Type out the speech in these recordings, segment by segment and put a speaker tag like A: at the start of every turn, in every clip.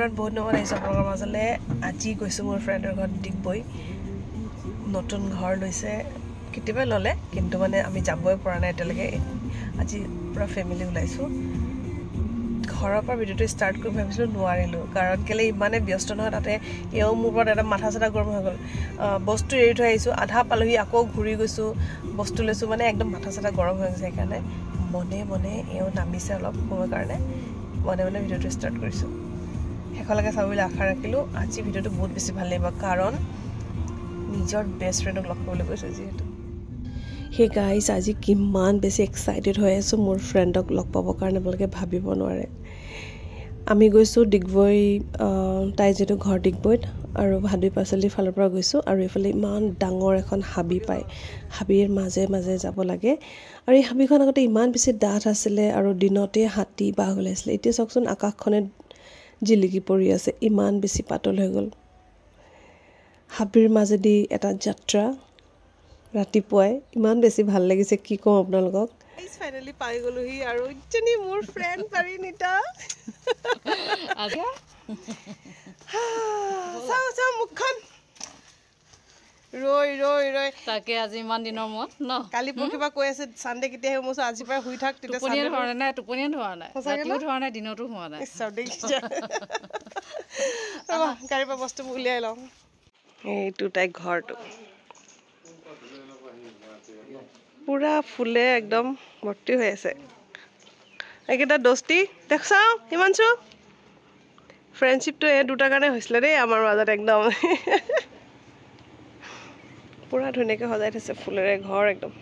A: ত্ৰিপুৰাত বহুত দিনৰ আহিছোঁ আপোনালোকৰ মাজলৈ আজি গৈছোঁ মোৰ ফ্ৰেণ্ডৰ ঘৰত ডিগবৈ নতুন ঘৰ লৈছে কেতিয়াবা ল'লে কিন্তু মানে আমি যাবই পৰা নাই এতিয়ালৈকে আজি পুৰা ফেমিলি ওলাইছোঁ ঘৰৰ পৰা ভিডিঅ'টো ষ্টাৰ্ট কৰি ভাবিছিলোঁ নোৱাৰিলোঁ কাৰণ কেলৈ ইমানে ব্যস্ত নহয় তাতে এওঁ মোৰ ওপৰত এটা মাথা চাথা গৰম হৈ গ'ল বস্তু এৰি থৈ আহিছোঁ আধা পালোহি আকৌ ঘূৰি গৈছোঁ বস্তু লৈছোঁ মানে একদম মাথা চাথা গৰম হৈ গৈছে সেইকাৰণে মনে মনে এওঁ নামিছে অলপ সময়ৰ কাৰণে মনে মনে ভিডিঅ'টো ষ্টাৰ্ট কৰিছোঁ শেষলৈকে চাব বুলি আশা ৰাখিলোঁ আজি ভিডিঅ'টো বহুত বেছি ভাল লাগিব কাৰণ নিজৰ বেষ্ট ফ্ৰেণ্ডক লগ কৰিবলৈ গৈছোঁ যিহেতু সেই গাইজ আজি কিমান বেছি এক্সাইটেড হৈ আছোঁ মোৰ ফ্ৰেণ্ডক লগ পাবৰ কাৰণে আপোনালোকে ভাবিব নোৱাৰে আমি গৈছোঁ ডিগবৈ তাই যিটো ঘৰ ডিগবৈত আৰু ভাদুই পাচলিৰ ফালৰ পৰা গৈছোঁ আৰু এইফালে ইমান ডাঙৰ এখন হাবি পায় হাবিৰ মাজে মাজে যাব লাগে আৰু এই হাবিখন আগতে ইমান বেছি ডাঠ আছিলে আৰু দিনতে হাতী বাঘ ওলাইছিলে এতিয়া চাওকচোন আকাশখনে জিলিকি পৰি আছে ইমান বেছি পাতল হৈ গ'ল হাবিৰ মাজেদি এটা যাত্ৰা ৰাতিপুৱাই ইমান বেছি ভাল লাগিছে কি কওঁ আপোনালোকক ফাইনেলি পাই গ'লোহি আৰু ইজনী মোৰ ফ্ৰেণ্ড পাৰিণীতা চাওঁ মুখখন ৰৈ ৰৈ ৰৈ
B: তাকে আজি ইমান দিনৰ মূৰত ন
A: কালি পৰহিবা কৈ আছে চানডে কেতিয়া আহিব মই আজিৰ পৰা শুই থাক তেতিয়া
B: টোপনিয়ে ধৰা নাই ৰাতিও ধৰা নাই দিনতো হোৱা নাই
A: গাড়ীৰ পৰা বস্তুবোৰ উলিয়াই লওঁ এইটো তাইৰ ঘৰটো পুৰা ফুলে একদম ভৰ্তি হৈ আছে এইকেইটা দোস্তি দেখ চাওঁ হিমাংশু ফ্ৰেণ্ডশ্বিপটো এই দুটাৰ কাৰণে হৈছিলে দেই আমাৰ মাজত একদম পুৰা ধুনীয়াকৈ সজাই থৈছে ফুলেৰে ঘৰ একদম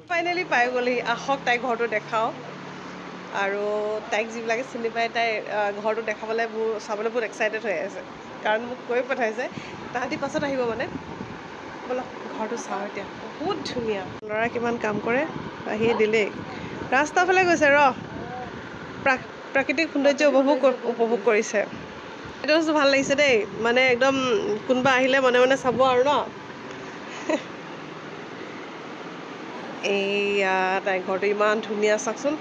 A: ফাইনেলি পাই গ'লহি আহক তাইৰ ঘৰটো দেখাওঁ আৰু তাইক যিবিলাকে চিনি পায় তাইৰ ঘৰটো দেখাবলৈ মোৰ চাবলৈ বহুত এক্সাইটেড হৈ আছে কাৰণ মোক কৈ পঠাইছে তাহাঁতি পাছত আহিব মানে ব'লক ঘৰটো চাওঁ এতিয়া বহুত ধুনীয়া ল'ৰা কিমান কাম কৰে আহি দিলেই ৰাস্তাৰ ফালে গৈছে প্ৰাকৃতিক সৌন্দৰ্য উপভোগ কৰিছে এইটো বস্তু ভাল লাগিছে দেই মানে একদম কোনোবা আহিলে মনে মনে চাব আৰু ন এইয়া তাইৰ ঘৰটো ইমান ধুনীয়া চাওকচোন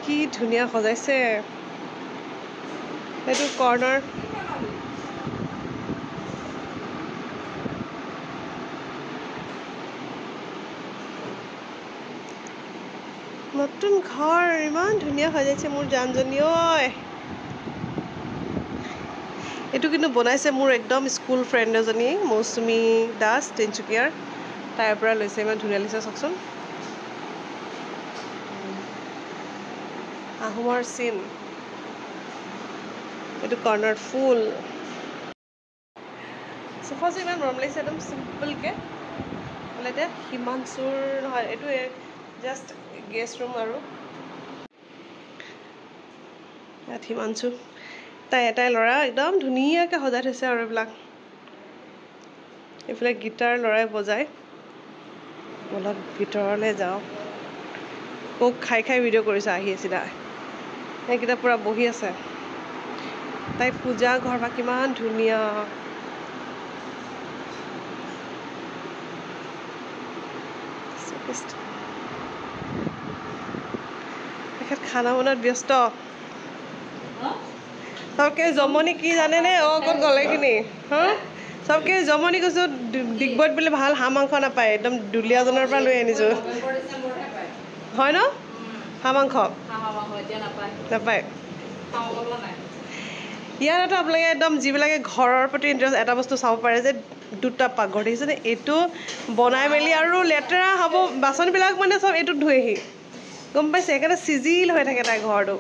A: কি ধুনীয়া সজাইছে সেইটো কৰ্ণাৰ নতুন ঘৰ ইমান ধুনীয়া সজাইছে মোৰ জানজনী ঐ এইটো কিন্তু বনাইছে মোৰ একদম স্কুল ফ্ৰেণ্ড এজনী মৌচুমী দাস তিনিচুকীয়াৰ তাইৰ পৰা লৈছে ইমান ধুনীয়া লাগিছে চাওকচোন আহোমৰ চিন এইটো কৰ্ণাৰ ফুল চোফাযোৰ ইমান মৰম লাগিছে একদম চিম্পলকৈ বোলে এতিয়া হিমাংশুৰ নহয় এইটো জাষ্ট গেষ্ট ৰুম আৰু ইয়াত হিমাংশু তাই এটাই ল'ৰা একদম ধুনীয়াকৈ সজাই থৈছে আৰু এইফালে গীটাৰ ল'ৰাই বজায় অলপ ভিতৰলৈ যাওঁ কোক খাই খাই ভিডিঅ' কৰিছে আহি আছিলা সেইকেইটা পূৰা বহি আছে তাই পূজা ঘৰ বা কিমান ধুনীয়া তেখেত খানা বনোৱাত ব্যস্ত চবকে জমনি কি জানেনে ক'ত গ'লে এইখিনি চবকে জমনি কৈছোঁ ডিগবৈত বোলে ভাল হাঁহ মাংস নাপায় একদম দুলীয়াজনৰ পৰা লৈ আনিছোঁ হয় ন হাঁহ মাংস নাপায় ইয়াত আপোনালোকে একদম যিবিলাকে ঘৰৰ প্ৰতি ইণ্টাৰেষ্ট এটা বস্তু চাব পাৰে যে দুটা পাকঘৰ দেখিছেনে এইটো বনাই মেলি আৰু লেতেৰা হ'ব বাচনবিলাক মানে চব এইটোত ধুৱেহি গম পাইছে সেইকাৰণে চিজিল হৈ থাকে তাইৰ ঘৰটো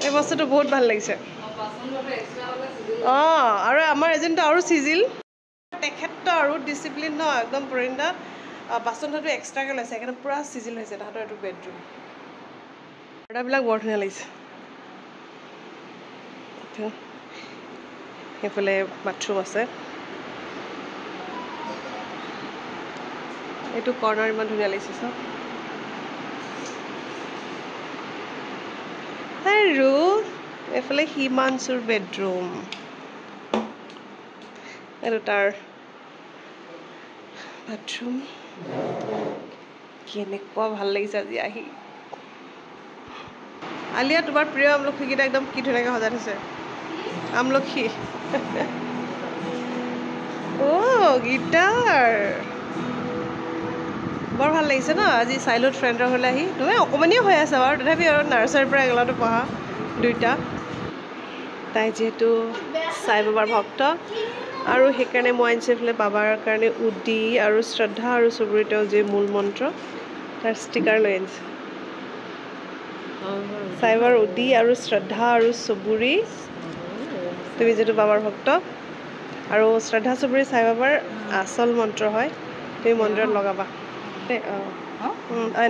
A: এই বস্তুটো বহুত ভাল লাগিছে আৰু আমাৰ এজেণ্টটো আৰু চিজিল তেখেতটো আৰু ডিচিপ্লিন ন একদম পৰিণা বাচন ধোৱাটো এক্সট্ৰাকৈ লৈছে সেইকাৰণে পূৰা চিজিল হৈছে তাহাঁতৰ এইটো বেডৰুম পৰ্দাবিলাক বৰ ধুনীয়া লাগিছে সেইফালে বাথৰুম আছে এইটো কৰ্ণাৰ ইমান ধুনীয়া লাগিছে চাওক আৰু এইফালে হিমাংশুৰ বেডৰুম এইটো তাৰ বাথৰুম কেনেকুৱা ভাল লাগিছে আজি আহি আলিয়া তোমাৰ প্ৰিয় আমলখিকেইটা একদম কি ধুনীয়াকৈ সজাই থৈছে আমলখি গিটাৰ বৰ ভাল লাগিছে ন আজি চাইল্ডহুড ফ্ৰেণ্ডৰ ঘৰলৈ আহি তুমি অকণমানেই হৈ আছে বাৰু তথাপি আৰু নাৰ্চাৰীৰ পৰা একেলগতে পঢ়া দুইটা তাই যিহেতু সাই বাবাৰ ভক্ত আৰু সেইকাৰণে মই আনিছোঁ এইফালে বাবাৰ কাৰণে উদি আৰু শ্ৰদ্ধা আৰু চুবুৰী তেওঁ যি মূল মন্ত্ৰ তাৰ ষ্টিকাৰ লৈ আনিছে সাই বাবাৰ উদি আৰু শ্ৰদ্ধা আৰু চুবুৰী তুমি যিহেতু বাবাৰ ভক্ত আৰু শ্ৰদ্ধা চুবুৰী সাই বাবাৰ আচল মন্ত্ৰ হয় তুমি মন্দিৰত লগাবা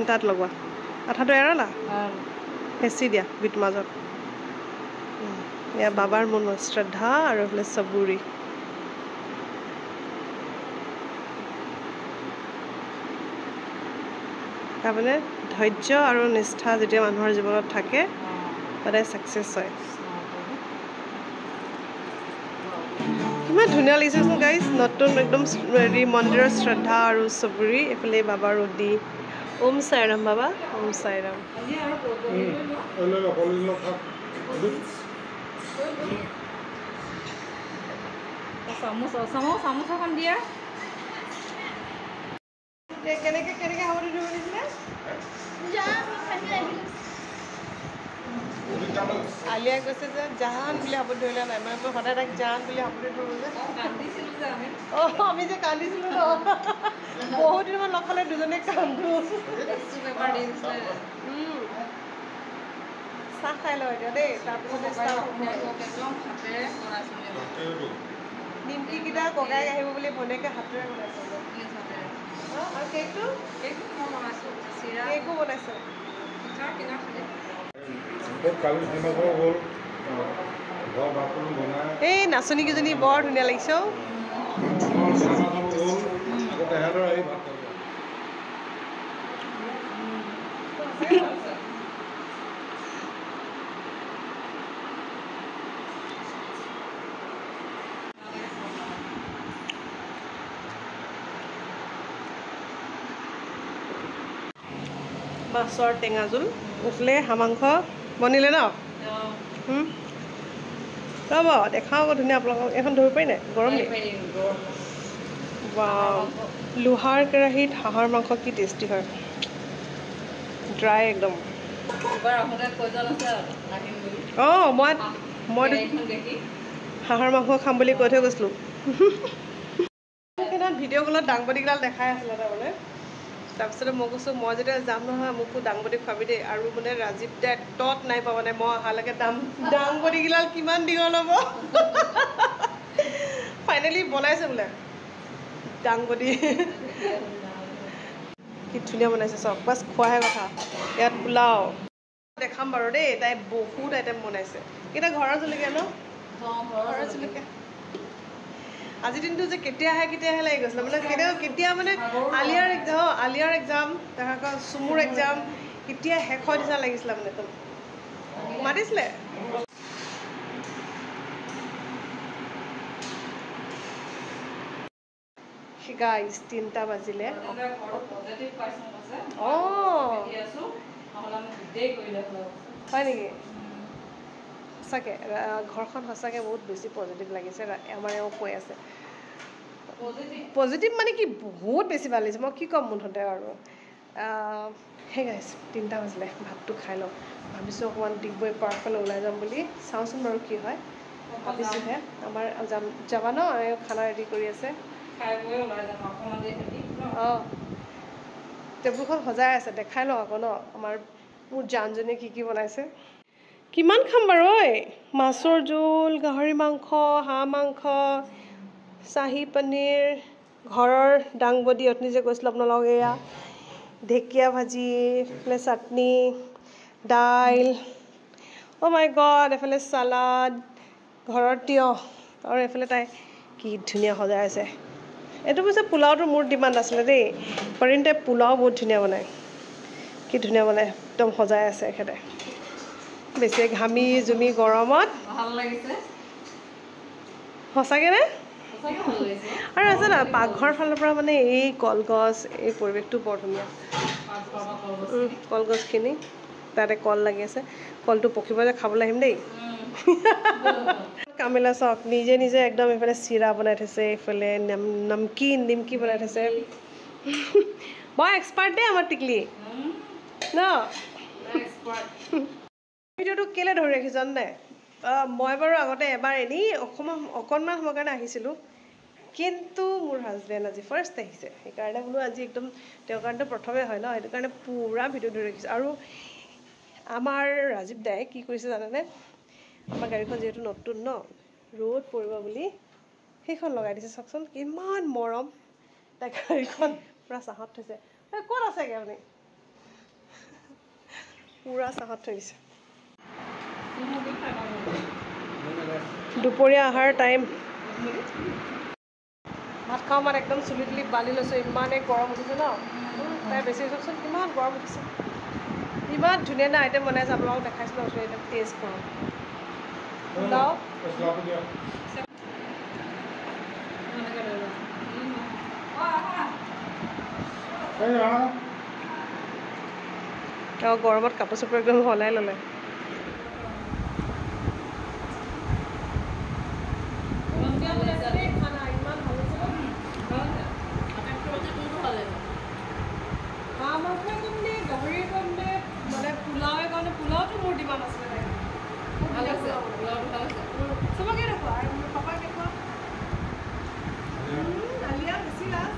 A: তাত লগোৱা আঠাটো এৰালা হেঁচি দিয়া বিট মাজত এয়া বাবাৰ মন শ্ৰদ্ধা আৰু এইফালে চুবুৰী তাৰমানে ধৈৰ্য আৰু নিষ্ঠা যেতিয়া মানুহৰ জীৱনত থাকে সদায় ছাকচেছ হয় কিমান ধুনীয়া লাগিছেচোন গাইজ নতুন একদম হেৰি মন্দিৰৰ শ্ৰদ্ধা আৰু চুবুৰী এইফালে বাবাৰ উদি ওম সাইৰাম বাবা ওম সাইৰাম
B: চামোচাখন দিয়া
A: কেনেকৈ হাবুলি ধৰিব দিছিলে আলিয়াই কৈছে যে জাহান বুলি হাবুলি ধৰিলে নাই মানে মই সদায় তাক জাহান বুলি হাবুলি ধৰোঁ যে আমি যে কান্দিছিলোঁ ন বহুত দিনমান লগ পালে দুজনে কান্দো চাহ খাই লওঁ এতিয়া দেই তাৰপিছতে নিমকিকেইটা ককাই আহিব বুলি ভনীয়েকে হাতেৰে বনাইছে আৰু কেকটো কেকো বনাইছে এই নাচনীকেইজনী বৰ ধুনীয়া লাগিছে মাছৰ টেঙা জোল উফলে হাঁহ মাংস বনিলে ন ৰ'ব দেখাওঁ আকৌ ধুনীয়া আপোনালোকক এখন ধৰিব পাৰি নাই গৰম নি লোহাৰ কেৰাহীত হাঁহৰ মাংস কি টেষ্টি হয় ড্ৰাই একদম মই হাঁহৰ মাংস খাম বুলি কৈ থৈ গৈছিলোঁ সেইদিনা ভিডিঅ' কলত দাংবদীকেইডাল দেখাই আছিলে তাৰমানে তাৰপিছতে মই কৈছোঁ মই যেতিয়া যাম নহয় মোকো দাংবদী খুৱাবি দেই আৰু মানে ৰাজীৱ দাই তত নাই পোৱা মানে মই অহালৈকে দাংবদীকেইডাল কিমান দীঘল হ'ব ফাইনেলি বনাইছে বোলে দাংবদী কি ধুনীয়া বনাইছে চব বাছ খোৱাহে কথা ইয়াত পোলাও দেখাম বাৰু দেই তাই বহুত আইটেম বনাইছে এতিয়া ঘৰৰ জলকীয়া ন ঘৰৰ জলকীয়া আজিৰ দিনটো যে কেতিয়া আহে লাগি গৈছিলে মানে কেতিয়া মানে আলিয়াৰ এক্সাম তাৰপৰা চুমুৰ এক্সাম কেতিয়া শেষ হৈ নিচিনা লাগিছিলে মানে একদম মাতিছিলে গাইজ 3টা বাজিলে হয় নেকি সঁচাকৈ ঘৰখন সঁচাকৈ বহুত বেছি পজিটিভ লাগিছে আমাৰ এওঁ কৈ আছে পজিটিভ মানে কি বহুত বেছি ভাল লাগিছে মই কি ক'ম মুঠতে আৰু সেই গাইজ 3টা বাজিলে ভাতটো খাই লওঁ ভাবিছোঁ অকণমান ডিগবৈ পাৰ্কলৈ ওলাই যাম বুলি চাওঁচোন বাৰু কি হয় ভাবিছোঁহে আমাৰ যাবা ন খানা ৰেডি কৰি আছে টেবুলখন সজাই আছে দেখাই লওঁ আকৌ ন মোৰ জানজনীয়ে কি বনাইছে কিমান খাম বাৰু ঐ মাছৰ জোল গাহৰি মাংস হাঁহ মাংস চাহী পনীৰ ঘৰৰ দাংবদী অথনি যে কৈছিলোঁ আপোনালোকক এয়া ঢেকীয়া ভাজি এইফালে চাটনি দাইল মাই গড এফালে চালাড ঘৰৰ তিয়ঁহ আৰু এইফালে তাই কি ধুনীয়া সজাই আছে এইটো পিছে পোলাওটো মোৰ ডিমাণ্ড আছিলে দেই পাৰিম তাই পোলাও বহুত ধুনীয়া বনায় কি ধুনীয়া বনায় একদম সজাই আছে এখেতে বেছি ঘামি জুমি গৰমত ভাল লাগিছে সঁচাকৈ নে আৰু আছে না পাকঘৰ ফালৰ পৰা মানে এই কলগছ এই পৰিৱেশটো বৰ ধুনীয়া কলগছখিনি তাতে কল লাগি আছে কলটো পকিব যে খাবলৈ আহিম দেই কামিলা চাওক নিজে নিজে একদম এইফালে চিৰা বনাই থৈছে এইফালে নিমকি বনাই থৈছে বৰ এক্সপাৰ্ট দেই আমাৰ টিকলি ন ভিডিঅ'টো কেলৈ ধৰি ৰাখিছ জানে মই বাৰু আগতে এবাৰ এনেই অকণমান সময়ৰ কাৰণে আহিছিলোঁ কিন্তু মোৰ হাজবেণ্ড আজি ফাৰ্ষ্ট আহিছে সেইকাৰণে বোলো আজি একদম তেওঁৰ কাৰণেতো প্ৰথমে হয় ন সেইটো কাৰণে পূৰা ভিডিঅ' ধৰি ৰাখিছোঁ আৰু আমাৰ ৰাজীৱ দাই কি কৰিছে জানেনে আমাৰ গাড়ীখন যিহেতু নতুন ন ৰ'দ পৰিব বুলি সেইখন লগাই দিছে চাওকচোন কিমান মৰম তাই গাড়ীখন পূৰা চাহত থৈছে ক'ত আছেগৈ আপুনি পূৰা চাহত থৈ দিছে দুপৰীয়া আহাৰ টাইম ভাত খাওঁ মানে একদম চুলি তুলি বান্ধি লৈছোঁ ইমানেই গৰম উঠিছে ন তাই বেছি চাওকচোন কিমান গৰম উঠিছে ইমান ধুনীয়া ধুনীয়া আইটেম বনাইছে আপোনালোকক দেখাইছিলোঁ ওচৰত একদম টেষ্ট কৰোঁ পোলাও গৰমত কাপোৰ চাপোৰ একদম সলাই ল'লে মানে পোলাওৰ কাৰণে পোলাওটো মোৰ ডিমাণ্ড আছিলে চবকে দেখুৱা আৰু মোৰ পাপাক দেখুৱা আলিয়া বেছি লাভ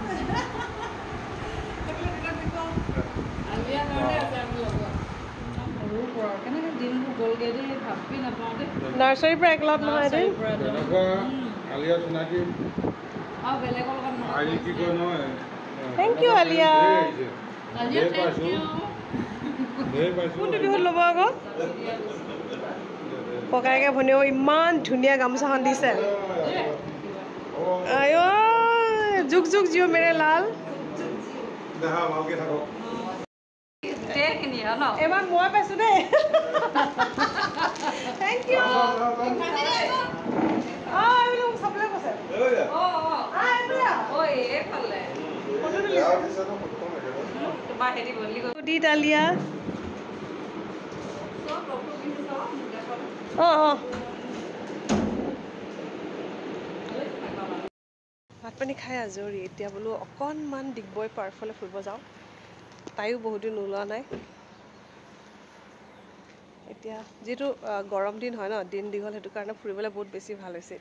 A: নাৰ্চাৰীৰ পৰা একলগ নহয় থেংক ইউ আলিয়া কোনটো বিহুত ল'ব আকৌ ককায়েকে ভনীয়েও ইমান ধুনীয়া গামোচাখন দিছে আই যুগ যুগ জিঅ' মেৰে লাল এবাৰ মই পাইছোঁ দেই থেংক ইউ চাবলৈ কৈছে আলিয়া ভাত পানী খাই আজৰি এতিয়া বোলো অকণমান ডিগবৈ পাৰ্কফালে ফুৰিব যাওঁ তাইও বহুত দিন ওলোৱা নাই এতিয়া যিহেতু গৰম দিন হয় ন দিন দীঘল সেইটো কাৰণে ফুৰিবলৈ বহুত বেছি ভাল হৈছে